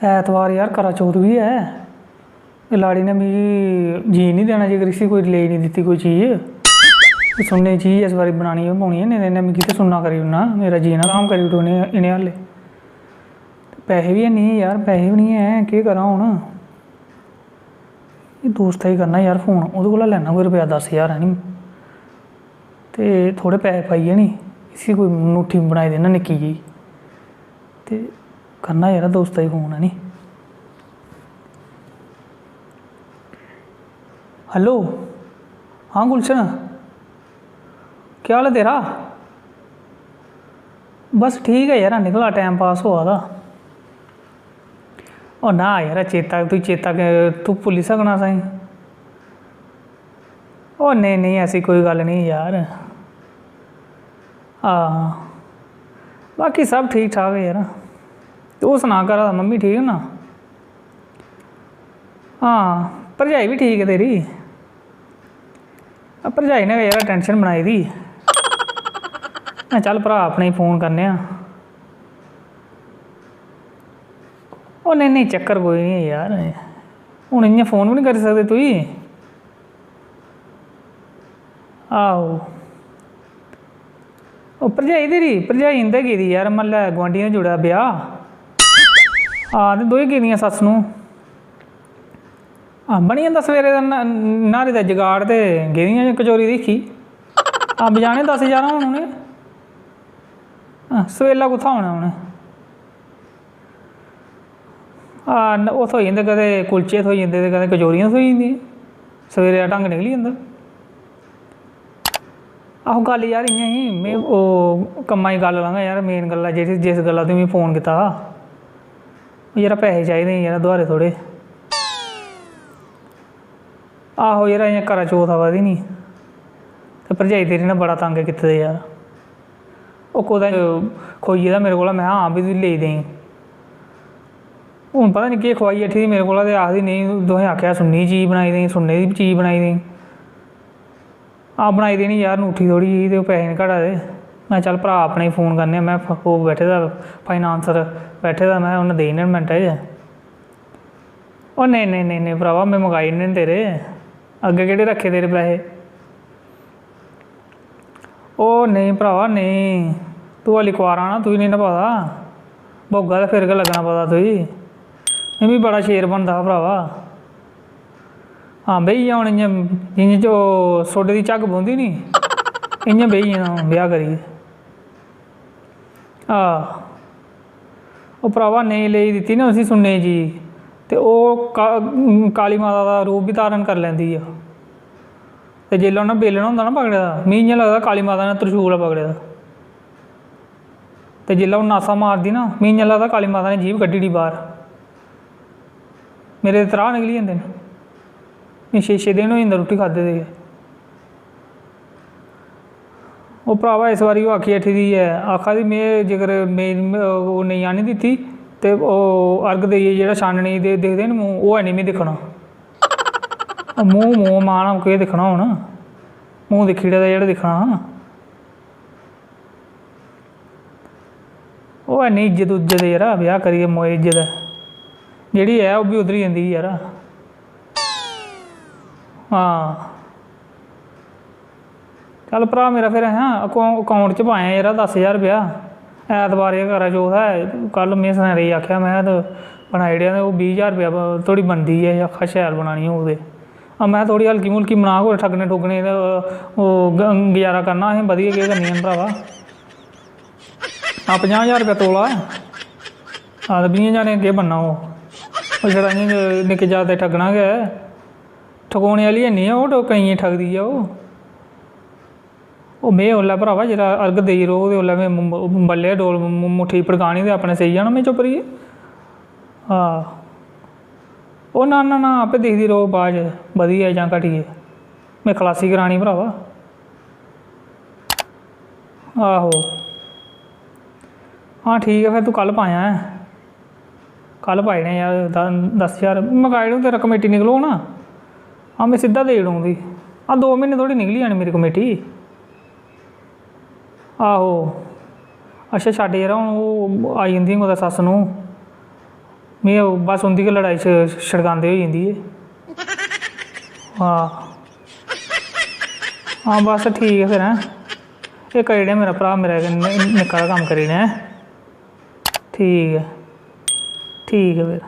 ऐतवार यार करा चौथ भी है। लाड़ी ने मिगी जी नहीं देना जेकर इसी कोई लेई नहीं दित्ती कोई चीज़। सुनने की चीज़ इस बारी बनानी पौनी है, नहीं इन्हें मिगी तो सुनना करी ओड़ना, मेरा जीना काम करी ओड़ो इन्हें हाले। पैसे भी है नहीं यार, पैसे भी नहीं है, केह् करां हुण। दोस्ता ही करना यार फोन, ओह्दे कोला लैना कोई रुपया 10,000 है नी, ते थोड़े पैसे पाइयै नी इसी कोई ङूठी बनाई देना निक्की जेही, ते करना यार दोस्ता ही फोन है नी। हेलो, हाँ गुलशन, क्या हाल है तेरा? बस ठीक है यार, निकला टाइम पास होआ दा। ओ ना यार चेता तू भुल्ली सकना साईं। ओ नहीं नहीं ऐसी कोई गल नहीं यार। हाँ बाकी सब ठीक ठाक है यार। तू सुना घर मम्मी ठीक है ना? हाँ भरजाई भी ठीक है तेरी। भरजाई ने यार टेंशन बनाई दी। चल भरा अपने ही फोन करने। ओ नहीं नहीं चक्कर कोई नहीं है यार, हूँ इ'यां फोन भी नहीं करी सकदे तुई। आहो ओ भरजाई इंदे गेदी यार, म्हल्लै गुआंढियें ने जुड़ेआ ब्याह। हाँ ते दोए गेदियां सस्स नूं। बनी जंदा सवेरे न्हारे दा जगाड़, ते गेदियां कचोरी दिक्खी। बजाने 10-11 हून उ'नें, सवेला कुत्थां होना उ'नें। ओह् थ्होई जंदे, कदें कुल्चे थ्होई जंदे ते कदें कचोरियां थ्होई जंदियां, सवेरे दा ढंग निकली जंदा। आहो गल्ल यार इ'यां ही, में ओह् कम्मा दी गल्ल लांघा यार, मेन गल्ल जेह्ड़ी जिस गल्ला तूं मिगी फोन कीता यार, पैसे चाहिदे यार दोहारे थोड़े। आहो यार इ'यां करा चौथ आवा दी नी, ते भरजाई तेरी ने बड़ा तंग कीते दे यार। ओह् कुदै खोई गेदा मेरे कोला, मैं हां भी तूं लेई देईं। हून पता नहीं केह् खोआई बैठी दी मेरे कोला, ते आखदी नेईं तुसें आखेआ सुन्नी चीज़ बनाई देईं, सुन्ने दी चीज़ बनाई देईं। बनाई देनी यार ङूठी थोड़ी जेही, ते पैसे निं घटा दे। मैं चल भरा अपने ही फोन करने, मैं ओह् बैठे दा फाइनांसर बैठे दा, मैं उन्नै देई ओड़ने मिंटै च। ओह् नेईं भरावा में मंगाई ओड़ने न तेरे, अग्गें केह्ड़े रक्खे तेरे पैसे। ओह् नेईं भरावा नेईं, तूं हाली कुआरा ना, तुगी निं ना पता, भोगा ते फिर गै लग्गना पता तुगी। में बी बड़ा शेर बनदा हा भरावा। हाँ बेही जा हून, इ'यां जियां सोडे दी झग्ग बौंह्दी नी, इ'यां बेही जाना हून ब्याह् करियै। ओह् भरावा नेईं लेई दित्ती ना उसी सुन्ने दी चीज़, ते ओह् काली माता दा रूप बी धारण करी लैंदी ऐ। ते जेल्लै उन्नै बेलना होंदा ना पकड़े दा, मिगी इ'यां लगदा काली माता ने त्रिशूल पकड़े दा। ते जेल्लै ओह् नासा मारदी ना, मिगी इ'यां लगदा काली माता ने जीभ कड्ढी ओड़ी बाह्र। मेरे ते त्राह् निकली जंदे न, मिगी 6-6 दिन होई जंदे रुट्टी खाद्धे दे। ओह् भरावा इस बारी ओह् आखी बैठी दी ऐ, आखा दी में जेकर ओह् नेईं आनी दित्ती, ते ओह् अर्ग देइयै जेह्ड़ा छाननी दिखदे नी मूंह्, ओह् हैनी में दिक्खना। मूंह् मान केह् दिक्खना हून, मूंह् दिक्खी ओड़े दा जेह्ड़ा दिक्खना हा। ओह् हैनी इज्जत यार, ब्याह् करियै मोए इज्जत ऐ जेह्ड़ी ऐ, ओह् बी उद्धरी जंदी यार। हाँ चल भरा मेरा फिर अकाउंट च पायां यार 10,000 रपेआ, ऐतबार एह् करा चौथ है। कल में सनेरे गी आखेआ, मैं बनाई ओड़ेआ, ते ओह् 20,000 रपेआ थोड़ी बनदी ऐ, आखा शैल बनानी होग ते। मैं थोड़ी हल्की मुल्की बना, कोई ठग्गने ठुग्गने ते ओह् गुजारा करना असें, बधिया केह् करनियां न भरावा। 50,000 रपेआ तोला। ते 20 ज्हारें केह् बनना ओह् छड़ा इ'यां निक्के जागते ठग्गना गै, ठगोने आह्ली हैनी ऐ ओह्, केइयें ठगदी ऐ ओह्। में उसलै भरावा जेल्लै अर्ग देई रौह्ग, ते उसलै में बल्ले डोल मुट्ठी पड़कानी, ते अपने सेई जाना में चुप्प करियै। ओह् ना आपे दिखदी रौह्ग बाद च, बधिया जां घटिया, में खलासी करानी भरावा। आहो हाँ ठीक है, फिर तूं कल पायां ऐ, कल पाई ओड़ेआं यार 10,000 मंगाई ओड़ूं, तेरा कमेटी निकलग ना। हाँ मैं सिद्धा देई ओड़ूं दी, 2 म्हीने थोड़ी निकली जानी मेरी कमेटी। आहो अच्छा छड्ड यार, हून ओह् आई जंदियां कुदै सस्स नूं, में बस उंदी गै लड़ाई छड़कांदे होई जंदी है। हाँ हाँ बस ठीक है फिर। हैं एह् करी ओड़ेआ मेरा भ्राऽ मेरा निक्का हारा कम्म करी ओड़ेआ। ठीक है फिर।